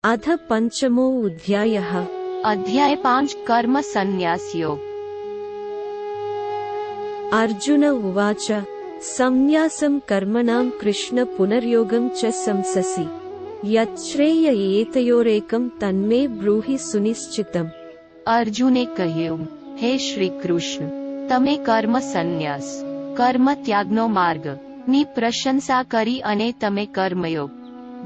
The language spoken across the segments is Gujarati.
अथ पंचमो अध्यायः। अध्याय 5 कर्म संन्यास योग। अर्जुन उवाच संन्यासं कर्मणां कृष्ण पुनर्योगं च संससि यच्छ्रेय एतयोरेकं तन्मे ब्रूहि सुनिश्चितम्। अर्जुने કહ્યું, હે શ્રી કૃષ્ણ, તમે કર્મ સંન્યાસ કર્મ ત્યાગનો માર્ગ ની પ્રશંસા કરી અને તમે કર્મયોગ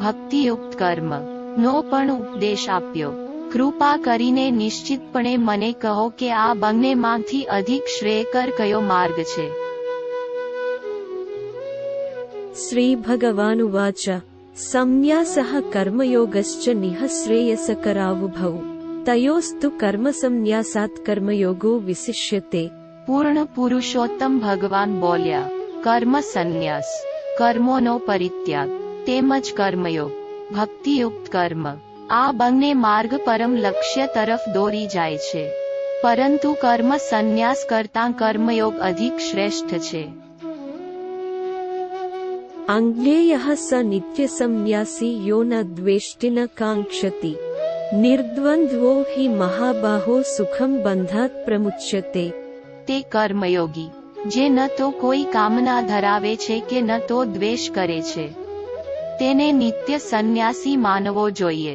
ભક્તિયુક્ત કર્મ નો પણ ઉપદેશ આપ્યો. કૃપા કરીને નિશ્ચિતપણે મને કહો કે આ બંનેમાંથી અધિક શ્રેયકર કયો માર્ગ છે. શ્રી ભગવાનુવાચ સંન્યાસઃ કર્મયોગશ્ચ નિઃશ્રેયસકરાવુભૌ તયોસ્તુ કર્મ સંન્યાસાત કર્મયોગો વિશિષ્યતે. પૂર્ણ પુરુષોત્તમ ભગવાન બોલ્યા, કર્મ સંન્યાસ કર્મોનો પરિત્યાગ તેમજ કર્મયોગ ભક્તિયુક્ત કર્મ આ બંને માર્ગ પરમ લક્ષ્ય તરફ દોરી જાય છે, પરંતુ કર્મ સંન્યાસ કરતાં કર્મયોગ અધિક શ્રેષ્ઠ છે. અંગ્લેયઃ સ નિત્ય સંન્યાસી યો ન દ્વેષ્ટિ ન કાંક્ષતિ નિર્દ્વંદ્વો હિ મહાબાહો સુખમ બંધાત પ્રમુચ્યતે. તે કર્મયોગી જે ન તો કોઈ કામના ધરાવે છે કે ન તો દ્વેષ કરે છે, તેને નિત્ય સંન્યાસી માનવો જોઈએ.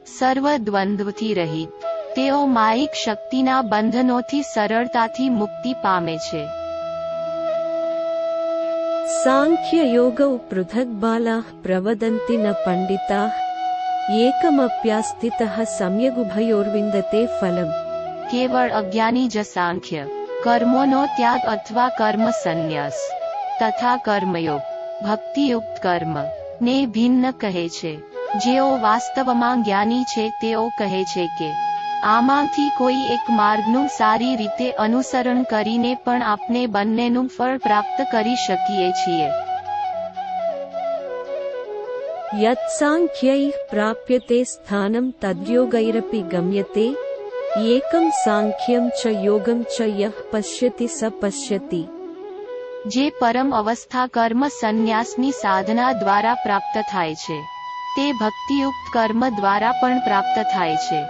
સર્વ દ્વંદ્વથી રહિત, તેઓ માયિક શક્તિના બંધનોથી સરળતાથી મુક્તિ પામે છે. સાંખ્ય યોગૌ પૃથક બાલાઃ પ્રવદન્તિ ન પંડિતાઃ એકમપ્યાસ્થિતઃ સમ્યગુભયોર્વિંદતે ફલમ. કેવળ અજ્ઞાની જ સાંખ્ય કર્મોનો ત્યાગ અથવા કર્મ સંન્યાસ તથા કર્મયોગ ભક્તિયુક્ત કર્મ ને ભિન્ન કહે છે. જેઓ વાસ્તવમાં જ્ઞાની છે તેઓ કહે છે કે આમાંથી કોઈ એક માર્ગનું સારી રીતે અનુસરણ કરીને પણ આપણે બંનેનું ફળ પ્રાપ્ત કરી શકીએ છીએ. યત સાંખ્યૈઃ પ્રાપ્યતે સ્થાનમ તદ્યોગૈરપી ગમ્યતે એકમ સાંખ્યમ ચ યોગમ ચ યઃ પશ્યતિ સ પશ્યતિ. જે પરમ અવસ્થા કર્મ સંન્યાસની સાધના દ્વારા પ્રાપ્ત થાય છે તે ભક્તિયુક્ત કર્મ દ્વારા પણ પ્રાપ્ત થાય છે.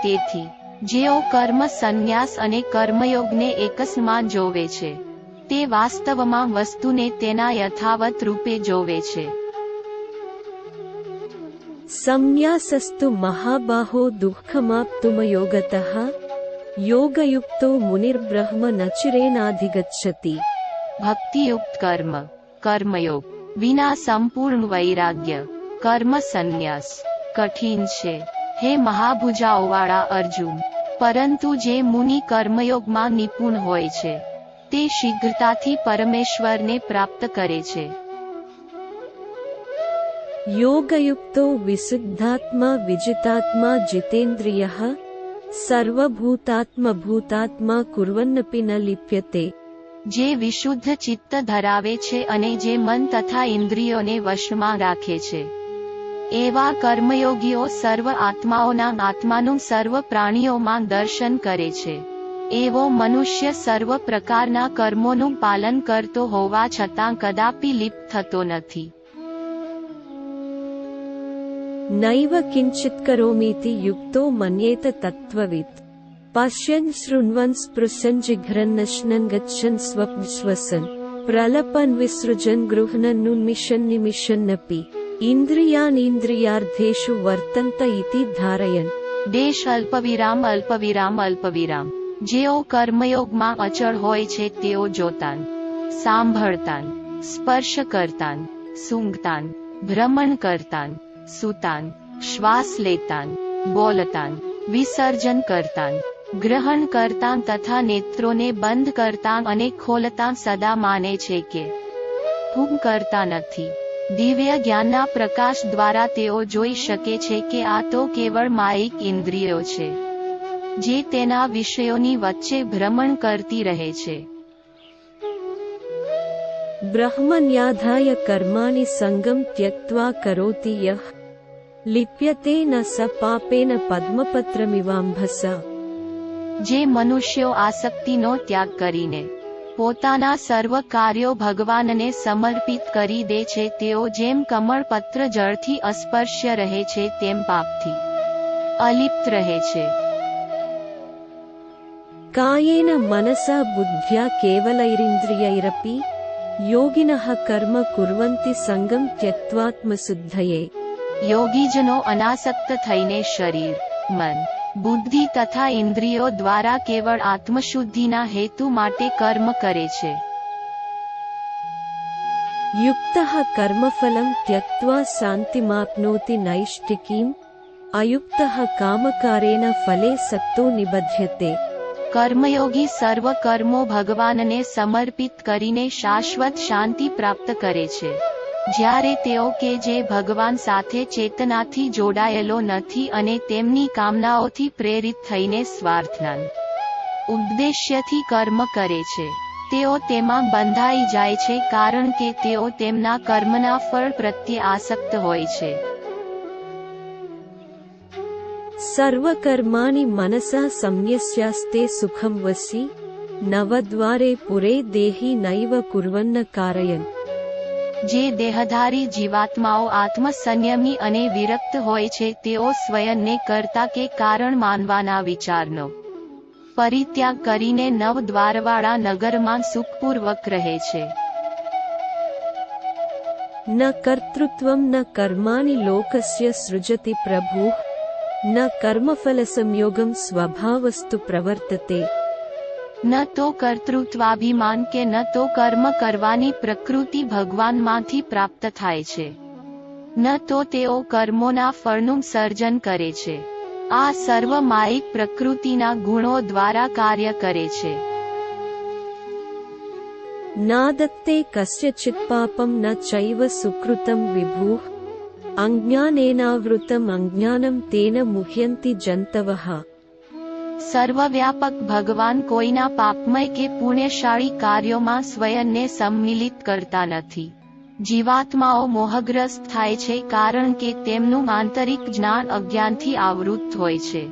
તેથી જેઓ કર્મ સંન્યાસ અને કર્મયોગને એકસમાન જોવે છે તે વાસ્તવમાં વસ્તુને તેના યથાવત રૂપે જોવે છે. સંન્યાસસ્તુ મહાબાહો દુઃખમાપ્તુમયોગતઃ યોગયુક્તો મુનિર્બ્રહ્મ નચિરેનાધિગચ્છતિ. ભક્તિયુક્ત કર્મ કર્મયોગ વિના સંપૂર્ણ વૈરાગ્ય કર્મ સંન્યાસ કઠિન છે, હે મહાભુજાઓવાળા અર્જુન. પરંતુ જે મુનિ કર્મયોગમાં નિપુણ હોય છે તે શીઘ્રતાથી પરમેશ્વરને પ્રાપ્ત કરે છે. યોગયુક્તો વિશુદ્ધાત્મા વિજિતાત્મા જીતેન્દ્રિયઃ સર્વભૂતાત્મભૂતાત્મા કુર્વન્નપી ન લિપ્યતે. જે વિશુદ્ધ ચિત્ત ધરાવે છે અને જે મન તથા ઇન્દ્રિયોને વશમાં રાખે છે, એવા કર્મયોગીઓ સર્વ આત્માઓના આત્માનું સર્વ પ્રાણીઓમાં દર્શન કરે છે. એવો મનુષ્ય સર્વ પ્રકારના કર્મોનું પાલન કરતો હોવા છતાં કદાપી લિપ્ત થતો નથી. નૈવ કિંચિત કરોમીતિ યુક્તો મન્યેત તત્વવિદ પશ્યન શૃણ્વન સ્પૃશન જિઘ્રન્નશ્નન ગચ્છન સ્વપ્નશ્વસન પ્રલપન વિસૃજન ગૃહ્ણન્નુન્મિષન નિમિષન્નપી ઇન્દ્રિયાનીન્દ્રિયાર્ધેષુ વર્તન્ત ઇતિ ધારયન. દેશ અલ્પવિરામ અલ્પવિરામ અલ્પવિરામ. જેઓ કર્મયોગમાં અચળ હોય છે તેઓ જોતાન, સાંભળતાન, સ્પર્શ કરતાન, સૂંઘતાન, ભ્રમણ કરતાન, સૂતાન, શ્વાસ લેતાન, બોલતાન, વિસર્જન કરતાન, ગ્રહણ કરતાન તથા નેત્રોને બંધ કરતાં અને ખોલતાં સદા માને છે કે હું કરતા નથી. દિવ્ય જ્ઞાનના પ્રકાશ દ્વારા તેઓ જોઈ શકે છે કે આ તો કેવળ માયિક ઇન્દ્રિયો છે જે તેના વિષયોની વચ્ચે ભ્રમણ કરતી રહે છે. બ્રહ્મન્યાધાય કર્માણિ સંગમ ત્યક્ત્વા કરોતિ યઃ લિપ્યતે ન સ પાપેન પદ્મપત્રમિવાંભસા. જે મનુષ્યો આસક્તિનો ત્યાગ કરીને પોતાના સર્વ કાર્યો ભગવાનને સમર્પિત કરી દે છે તેઓ જેમ કમળપત્ર જળથી અસ્પર્શ્ય રહે છે તેમ પાપથી અલિપ્ત રહે છે. कायेन मनसा बुद्ध्या केवलैरिन्द्रियैरपि योगिनः कर्म कुर्वन्ति संगम त्यक्त्वात्मशुद्धये. યોગીજનો અનાસક્ત થઈને શરીર, મન, બુદ્ધિ તથા ઇન્દ્રિયો દ્વારા કેવળ આત્મશુદ્ધિના હેતુ માટે કર્મ કરે છે. युक्तः कर्मफलं त्यक्त्वा शान्तिमाप्नोति नैष्टिकीम्, अयुक्तः कामकारेण फले सक्तो निबध्यते. કર્મયોગી સર્વ કર્મો ભગવાનને સમર્પિત કરીને શાશ્વત શાંતિ પ્રાપ્ત કરે છે. જ્યારે તેઓ કે જે ભગવાન સાથે ચેતનાથી જોડાયેલો નથી અને તેમની કામનાઓથી પ્રેરિત થઈને સ્વાર્થના ઉદ્દેશ્યથી કર્મ કરે છે, તેઓ તેમાં બંધાઈ જાય છે કારણ કે તેઓ તેમના કર્મના ફળ પ્રત્યે આસક્ત હોય છે. सर्वकर्माणि मनसा संन्यस्यास्ते सुखं वसि नवद्वारे पुरे देहि नैव कुर्वन्न कारयन्. જે દેહધારી જીવાત્માઓ આત્મસંયમી અને વિરક્ત હોય છે તેઓ સ્વયંને કર્તા કે કારણ માનવાના વિચારનો પરિત્યાગ કરીને નવ દ્વારવાળા નગરમાં સુખપૂર્વક રહે છે. न कर्तृत्वं न कर्माणि लोकस्य सृजति प्रभुः, न कर्मफलसंयोगं स्वभावस्तु प्रवर्तते. ન તો કર્તૃત્વાભિમાન કે ન તો કર્મ કરવાની પ્રકૃતિ ભગવાનમાંથી પ્રાપ્ત થાય છે, ન તો તેઓ કર્મોના ફળનું સર્જન કરે છે. આ સર્વ માયિક પ્રકૃતિના ગુણો દ્વારા કાર્ય કરે છે. नादत्ते कस्यचित् पापं न चैव सुकृतं विभुः, अज्ञानेनावृतम् अज्ञानं तेन मुह्यन्ति जन्तवः. સર્વવ્યાપક ભગવાન કોઈના પાપમય કે પુણ્યશાળી કાર્યોમાં સ્વયંને સંમિલિત કરતા નથી. જીવાત્માઓ મોહગ્રસ્ત થાય છે કારણ કે તેમનું આંતરિક જ્ઞાન અજ્ઞાનથી આવૃત હોય છે.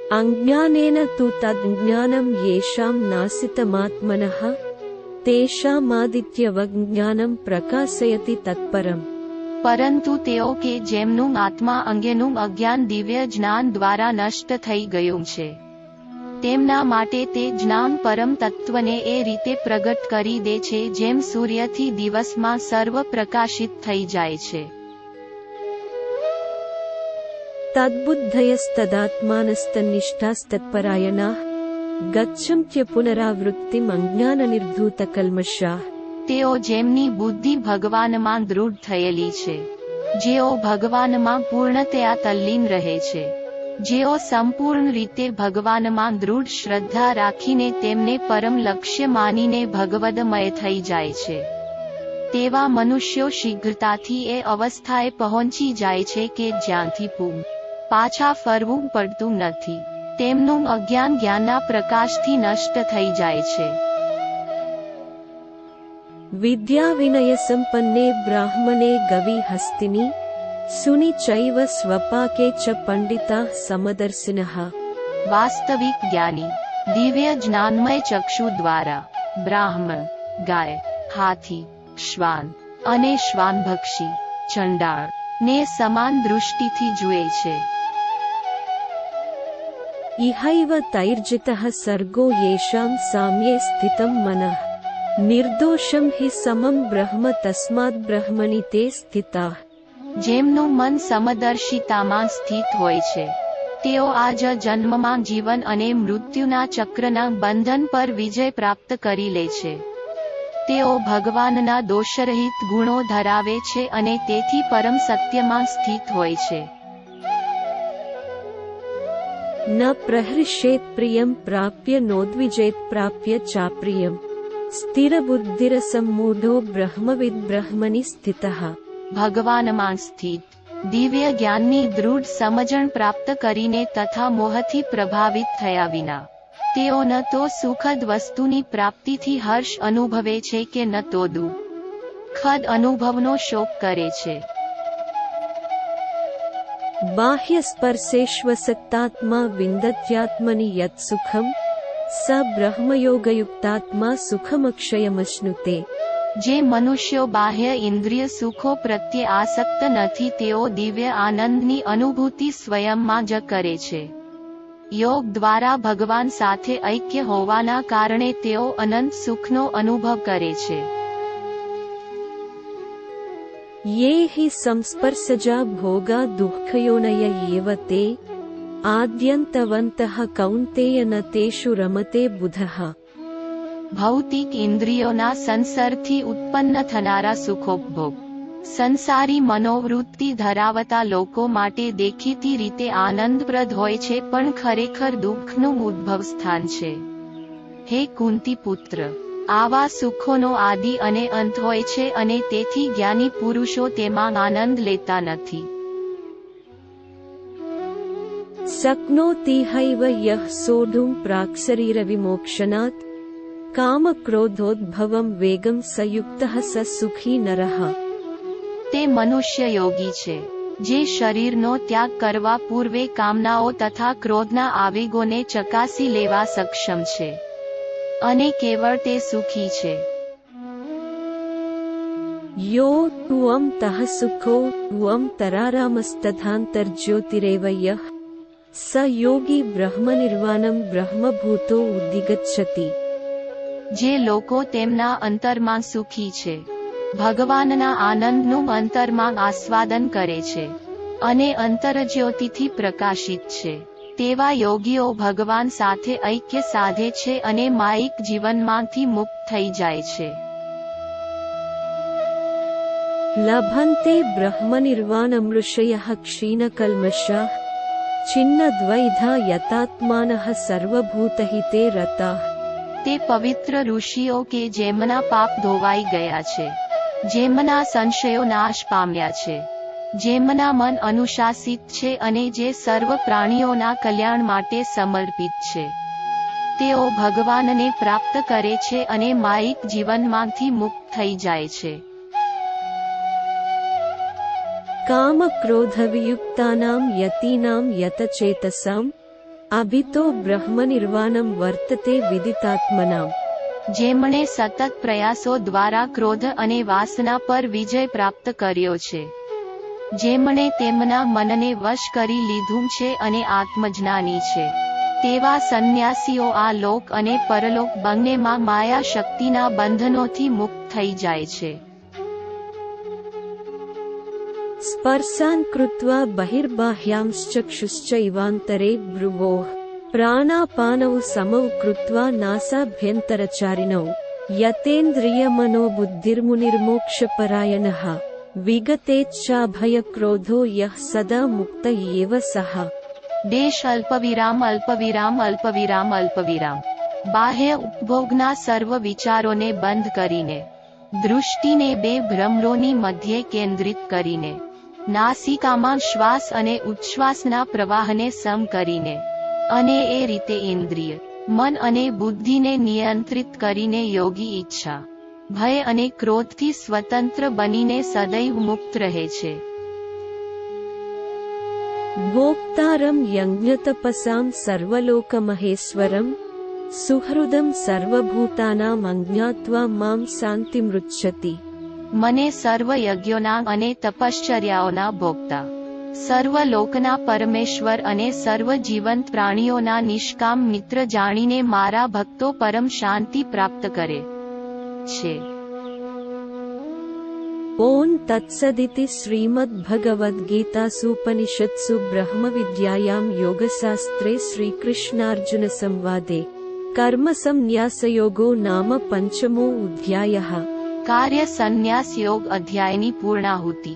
अज्ञानेन तु तज्ज्ञानं येषां नासितमात्मनः तेषामादित्यवज्ञानं प्रकाशयति तत्परम्. પરંતુ તેઓ કે જેમનું આત્મા અંગેનું અજ્ઞાન દિવ્ય જ્ઞાન દ્વારા નષ્ટ થઈ ગયું છે, તેમના માટે તે જ્ઞાન પરમ તત્વને એ રીતે પ્રગટ કરી દે છે જેમ સૂર્યથી દિવસમાં સર્વ પ્રકાશિત થઈ જાય છે. तद्बुद्धयस्तदात्मानस्तन्निष्ठास्तत्परायणाः गच्छन्त्य पुनरावृत्तिम् अज्ञाननिर्धूतकल्मषाः. તેઓ જેમની બુદ્ધિ ભગવાનમાં દૃઢ થયેલી છે, જેઓ ભગવાનમાં પૂર્ણતયા તલ્લીન રહે છે, જેઓ સંપૂર્ણ રીતે ભગવાનમાં દૃઢ શ્રદ્ધા રાખીને તેમને પરમ લક્ષ્ય માનીને ભગવદમય થઈ જાય છે, તેવા મનુષ્યો શીઘ્રતાથી એ અવસ્થાએ પહોંચી જાય છે કે જ્યાંથી પાછા ફરવું પડતું નથી. તેમનું અજ્ઞાન જ્ઞાનના પ્રકાશથી નષ્ટ થઈ જાય છે. विद्या विनय संपन्ने ब्राह्मणे गवि हस्तिनि सुनि चैव स्वपाके च पंडिता समदर्शिनः. વાસ્તવિક જ્ઞાની દિવ્ય જ્ઞાનમય ચક્ષુ દ્વારા બ્રાહ્મણ, ગાય, હાથી, શ્વાન અને શ્વાનભક્ષી ચંડાળ ને સમાન દૃષ્ટિથી જુએ છે. इहैव तैर्जितः सर्गो येषां साम्ये स्थितं मनः निर्दोषं हि समं ब्रह्म तस्माद् ब्रह्मणि ते स्थिताः. જેમનું મન સમદર્શિતામાં સ્થિત હોય છે, તેઓ આ જ જન્મમાં જીવન અને મૃત્યુના ચક્રના બંધન પર વિજય પ્રાપ્ત કરી લે છે. તેઓ ભગવાનના દોષરહિત ગુણો ધરાવે છે અને તેથી પરમ સત્યમાં સ્થિત હોય છે. न प्रहृष्येत् प्रियं प्राप्य नोद्विजेत् प्राप्य चाप्रियम् स्थिरबुद्धिरसम्मूढो ब्रह्मविद् ब्रह्मणि स्थितः. ભગવાનમાં સ્થિત દિવ્ય જ્ઞાનની દૃઢ સમજણ પ્રાપ્ત કરીને તથા મોહથી પ્રભાવિત થયા વિના તેઓ ન તો સુખદ વસ્તુની પ્રાપ્તિથી હર્ષ અનુભવે છે કે ન તો દુઃખદ અનુભવનો શોક કરે છે. बाह्यस्पर्शेष्वसक्तात्मा विन्दत्यात्मनि यत् सुखम् स ब्रह्मयोगयुक्तात्मा सुखमक्षयमश्नुते. જે મનુષ્યો બાહ્ય ઇન્દ્રિય સુખો પ્રત્યે આસક્ત નથી તેઓ દિવ્ય આનંદની અનુભૂતિ સ્વયંમાં જ કરે છે. યોગ દ્વારા ભગવાન સાથે ઐક્ય હોવાના કારણે તેઓ અનંત સુખનો અનુભવ કરે છે. ये हि संस्पर्शजा भोगा दुःखयोनय एव ते आद्यन्तवन्तः कौन्तेय न तेषु रमते बुधः. ભૌતિક ઇન્દ્રિયોના સંસર્ગથી ઉત્પન્ન થનારા સુખોપભોગ સંસારી મનોવૃત્તિ ધરાવતા લોકો માટે દેખીતી રીતે આનંદપ્રદ હોય છે પણ ખરેખર દુઃખનું ઉદ્ભવ સ્થાન છે. હે કુંતી પુત્ર, આવા સુખોનો આદિ અને અંત હોય છે અને તેથી જ્ઞાની પુરુષો તેમાં આનંદ લેતા નથી. शक्नोति हैव यः सोढुं प्राक्शरीरविमोक्षणात् कामक्रोधोद्भवं वेगं संयुक्तः स सुखी नरः. તે મનુષ્ય યોગી છે જે શરીરનો ત્યાગ કરવા પૂર્વે કામનાઓ તથા ક્રોધના આવેગોને ચકાસી લેવા સક્ષમ છે અને કેવળ તે સુખી છે. यो त्वं तः सुखो त्वं तरारामस्तथान्तर्ज्योतिरेव यः स योगी ब्रह्मनिर्वाणं ब्रह्मभूतो उद्दिगच्छति. જે લોકો તેમના અંતરમાં સુખી છે, ભગવાનના આનંદનું અંતરમાં આસ્વાદન કરે છે અને અંતરજ્યોતિથી પ્રકાશિત છે, તેવા યોગીઓ ભગવાન સાથે ઐક્ય સાધે છે અને માયિક જીવનમાંથી મુક્ત થઈ જાય છે. लभन्ते ब्रह्मनिर्वाणमृषयः क्षीणकल्मषाः छिन्नद्वैधा यतात्मानः सर्वभूतहिते रताः. તે પવિત્ર ઋષિઓ કે જેમના પાપ ધોવાઈ ગયા છે, જેમના સંશયો નાશ પામ્યા છે, જેમના મન અનુશાસિત છે અને જે સર્વ પ્રાણીઓના કલ્યાણ માટે સમર્પિત છે, તેઓ ભગવાનને પ્રાપ્ત કરે છે અને માયિક જીવનમાંથી મુક્ત થઈ જાય છે. कामक्रोधवियुक्तानां यतीनां यतचेतसाम् अभितो ब्रह्मनिर्वाणं वर्तते विदितात्मनाम्. જેમણે સતત પ્રયાસો દ્વારા ક્રોધ અને વાસના પર વિજય પ્રાપ્ત કર્યો છે, જેમણે તેમના મનને વશ કરી લીધું છે અને આત્મજ્ઞાની છે, તેવા સંન્યાસીઓ આ લોક અને પરલોક બંનેમાં માયા શક્તિના બંધનોથી મુક્ત થઈ જાય છે. स्पर्शान् कृत्वा बहिर्बाह्यांश्चक्षुश्चैवान्तरे भ्रुवोः प्राणापानौ समौ कृत्वा नासाभ्यन्तरचारिणौ यतेन्द्रियमनोबुद्धिर्मुनिर्मोक्षपरायणः विगतेच्छाभयक्रोधो यः सदा मुक्त एव सः. દેશ અલ્પવિરામ અલ્પવિરામ અલ્પવિરામ અલ્પવિરામ. બાહ્ય ઉપભોગના સર્વ વિચારોને બંધ કરીને, દૃષ્ટિને બે ભ્રમરોની મધ્યે કેન્દ્રિત કરીને, નાસિકામાં શ્વાસ અને ઉચ્છ્વાસના પ્રવાહને સમ કરીને અને એ રીતે ઇન્દ્રિય, મન અને બુદ્ધિને નિયંત્રિત કરીને યોગી ઈચ્છા, ભય અને ક્રોધથી સ્વતંત્ર બનીને સદૈવ મુક્ત રહે છે. भोक्तारं यज्ञतपसां सर्वलोकमहेश्वरं सुहृदं सर्वभूतानां अज्ञात्वा मां शान्तिमृच्छति. મને સર્વ યજ્ઞોના અને તપશ્ચર્યાઓના ભોગતા, સર્વ લોકના પરમેશ્વર અને સર્વ જીવંત પ્રાણીઓના નિષ્કામ મિત્ર જાણીને મારા ભક્તો પરમ શાંતિ પ્રાપ્ત કરે છે. ओम तत्सदिति श्रीमद्भगवद्गीतासूपनिषत्सु ब्रह्मविद्यायां योगशास्त्रे श्रीकृष्णार्जुनसंवादे कर्मसंन्यासयोगो नाम पंचमो अध्यायः. કાર્ય સંન્યાસ યોગ અધ્યાયની પૂર્ણાહુતિ.